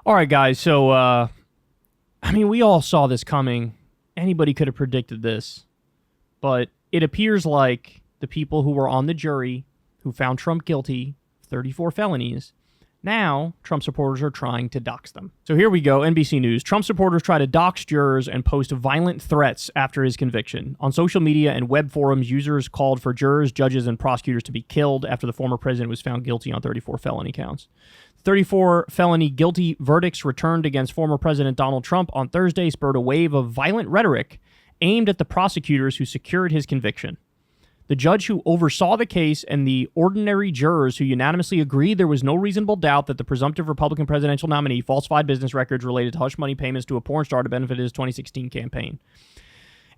All right, guys. So, we all saw this coming. Anybody could have predicted this. But it appears like the people who were on the jury who found Trump guilty of 34 felonies, now Trump supporters are trying to dox them. So here we go, NBC News. Trump supporters try to dox jurors and post violent threats after his conviction. On social media and web forums, users called for jurors, judges, and prosecutors to be killed after the former president was found guilty on 34 felony counts. 34 felony guilty verdicts returned against former President Donald Trump on Thursday spurred a wave of violent rhetoric aimed at the prosecutors who secured his conviction. The judge who oversaw the case and the ordinary jurors who unanimously agreed there was no reasonable doubt that the presumptive Republican presidential nominee falsified business records related to hush money payments to a porn star to benefit his 2016 campaign.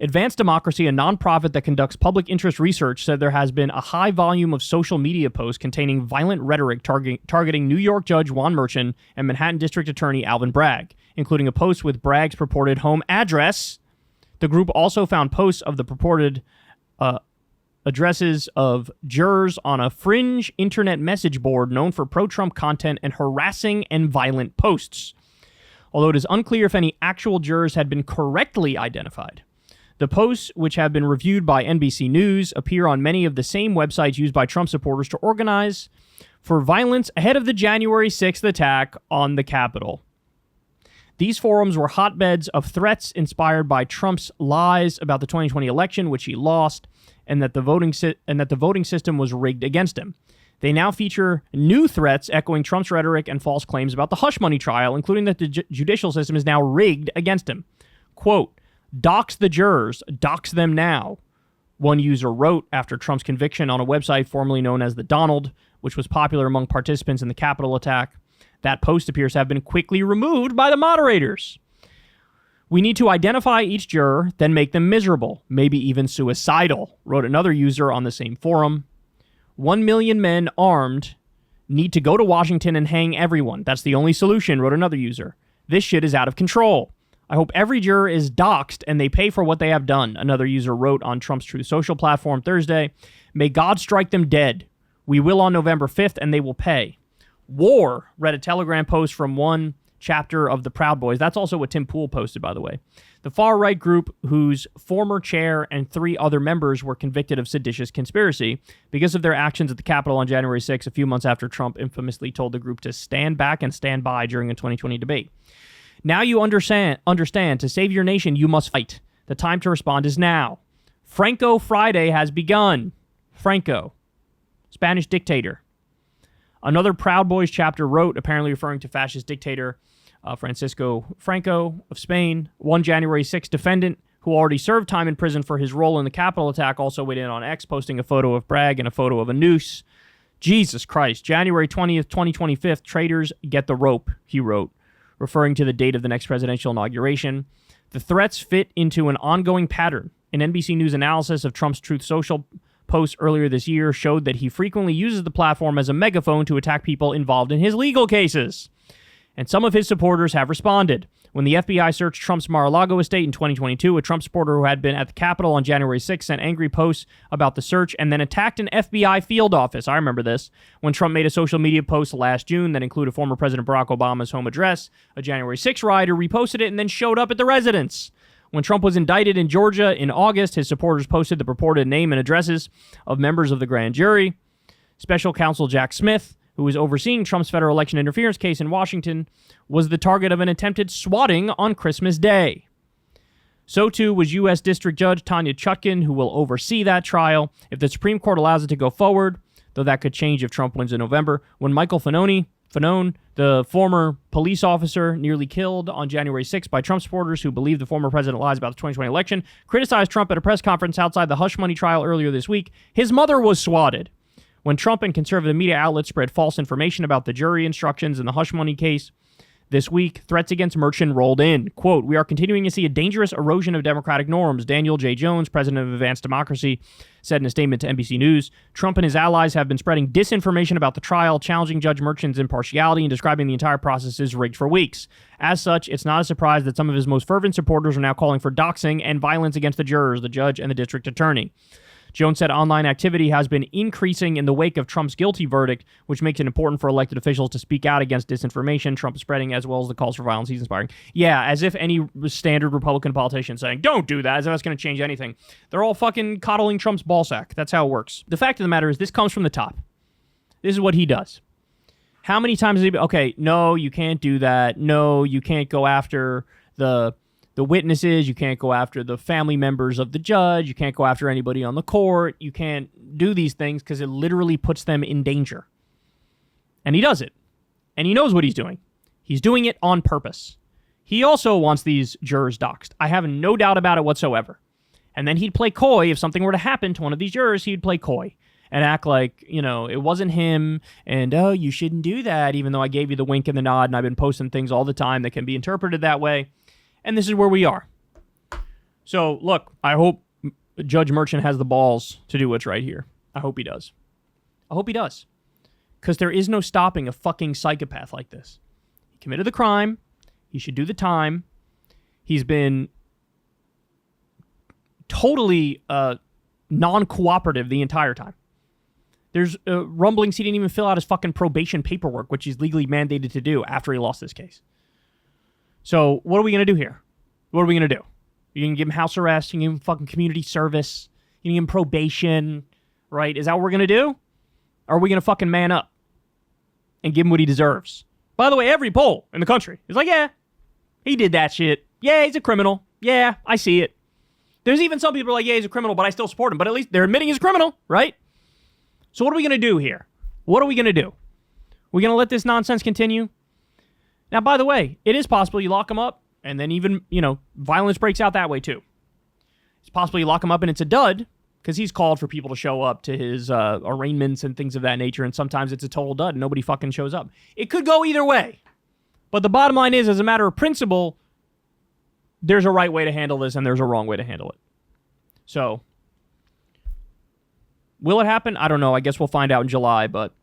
Advanced Democracy, a nonprofit that conducts public interest research, said there has been a high volume of social media posts containing violent rhetoric targeting New York Judge Juan Merchan and Manhattan District Attorney Alvin Bragg, including a post with Bragg's purported home address. The group also found posts of the purported addresses of jurors on a fringe internet message board known for pro-Trump content and harassing and violent posts, although it is unclear if any actual jurors had been correctly identified. The posts, which have been reviewed by NBC News, appear on many of the same websites used by Trump supporters to organize for violence ahead of the January 6th attack on the Capitol. These forums were hotbeds of threats inspired by Trump's lies about the 2020 election, which he lost, and that the voting system was rigged against him. They now feature new threats echoing Trump's rhetoric and false claims about the hush money trial, including that the judicial system is now rigged against him. Quote, "Dox the jurors, dox them now," one user wrote after Trump's conviction on a website formerly known as The Donald, which was popular among participants in the Capitol attack. That post appears to have been quickly removed by the moderators. "We need to identify each juror, then make them miserable, maybe even suicidal," wrote another user on the same forum. 1 million men armed need to go to Washington and hang everyone. That's the only solution, wrote another user. "This shit is out of control. I hope every juror is doxxed and they pay for what they have done," another user wrote on Trump's Truth Social platform Thursday. "May God strike them dead. We will on November 5th and they will pay." War, read a Telegram post from one chapter of the Proud Boys. That's also what Tim Pool posted, by the way. The far-right group whose former chair and 3 other members were convicted of seditious conspiracy because of their actions at the Capitol on January 6, a few months after Trump infamously told the group to stand back and stand by during a 2020 debate. "Now you understand, to save your nation, you must fight. The time to respond is now. Franco Friday has begun." Franco, Spanish dictator. Another Proud Boys chapter wrote, apparently referring to fascist dictator Francisco Franco of Spain, one January 6th defendant who already served time in prison for his role in the Capitol attack, also weighed in on X, posting a photo of Bragg and a photo of a noose. "Jesus Christ, January 20th, 2025, traitors get the rope," he wrote, referring to the date of the next presidential inauguration. The threats fit into an ongoing pattern. An NBC News analysis of Trump's Truth Social post earlier this year showed that he frequently uses the platform as a megaphone to attack people involved in his legal cases. And some of his supporters have responded. When the FBI searched Trump's Mar-a-Lago estate in 2022, a Trump supporter who had been at the Capitol on January 6th sent angry posts about the search and then attacked an FBI field office. I remember this. When Trump made a social media post last June that included former President Barack Obama's home address, a January 6th rioter reposted it and then showed up at the residence. When Trump was indicted in Georgia in August, his supporters posted the purported name and addresses of members of the grand jury. Special counsel Jack Smith, who was overseeing Trump's federal election interference case in Washington, was the target of an attempted swatting on Christmas Day. So too was U.S. District Judge Tanya Chutkan, who will oversee that trial if the Supreme Court allows it to go forward, though that could change if Trump wins in November. When Michael Fanone, the former police officer nearly killed on January 6th by Trump supporters who believe the former president lies about the 2020 election, criticized Trump at a press conference outside the hush money trial earlier this week, his mother was swatted. When Trump and conservative media outlets spread false information about the jury instructions in the hush money case this week, threats against Merchan rolled in. Quote, "We are continuing to see a dangerous erosion of democratic norms," Daniel J. Jones, president of Advanced Democracy, said in a statement to NBC News. "Trump and his allies have been spreading disinformation about the trial, challenging Judge Merchan's impartiality and describing the entire process as rigged for weeks. As such, it's not a surprise that some of his most fervent supporters are now calling for doxing and violence against the jurors, the judge, and the district attorney." Jones said online activity has been increasing in the wake of Trump's guilty verdict, which makes it important for elected officials to speak out against disinformation Trump is spreading, as well as the calls for violence he's inspiring. Yeah, as if any standard Republican politician saying, don't do that, as if that's going to change anything. They're all fucking coddling Trump's ballsack. That's how it works. The fact of the matter is, this comes from the top. This is what he does. How many times has he been, okay, no, you can't do that. No, you can't go after the witnesses. You can't go after the family members of the judge. You can't go after anybody on the court. You can't do these things because it literally puts them in danger. And he does it. And he knows what he's doing. He's doing it on purpose. He also wants these jurors doxxed. I have no doubt about it whatsoever. And then he'd play coy. If something were to happen to one of these jurors, he'd play coy and act like, you know, it wasn't him, and, oh, you shouldn't do that, even though I gave you the wink and the nod, and I've been posting things all the time that can be interpreted that way. And this is where we are. So, look, I hope Judge Merchant has the balls to do what's right here. I hope he does. I hope he does. Because there is no stopping a fucking psychopath like this. He committed the crime. He should do the time. He's been totally non-cooperative the entire time. There's rumblings he didn't even fill out his fucking probation paperwork, which he's legally mandated to do after he lost this case. So what are we going to do here? What are we going to do? You can give him house arrest. You can give him fucking community service. You can give him probation, right? Is that what we're going to do? Or are we going to fucking man up and give him what he deserves? By the way, every poll in the country is like, yeah, he did that shit. Yeah, he's a criminal. Yeah, I see it. There's even some people who are like, yeah, he's a criminal, but I still support him. But at least they're admitting he's a criminal, right? So what are we going to do here? What are we going to do? We're going to let this nonsense continue? Now, by the way, it is possible you lock him up and then even, you know, violence breaks out that way too. It's possible you lock him up and it's a dud because he's called for people to show up to his arraignments and things of that nature, and sometimes it's a total dud and nobody fucking shows up. It could go either way. But the bottom line is, as a matter of principle, there's a right way to handle this and there's a wrong way to handle it. So, will it happen? I don't know. I guess we'll find out in July, but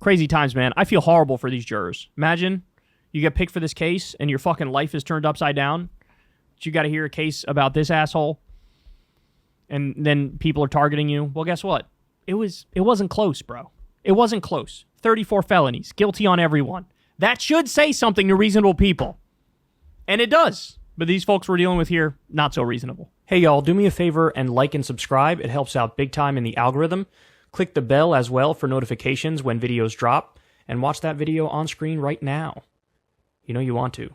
crazy times, man. I feel horrible for these jurors. Imagine you get picked for this case and your fucking life is turned upside down. But you got to hear a case about this asshole and then people are targeting you. Well, guess what? It wasn't close, bro. It wasn't close. 34 felonies, guilty on everyone. That should say something to reasonable people. And it does. But these folks we're dealing with here, not so reasonable. Hey, y'all, do me a favor and like and subscribe. It helps out big time in the algorithm. Click the bell as well for notifications when videos drop. And watch that video on screen right now. You know you want to.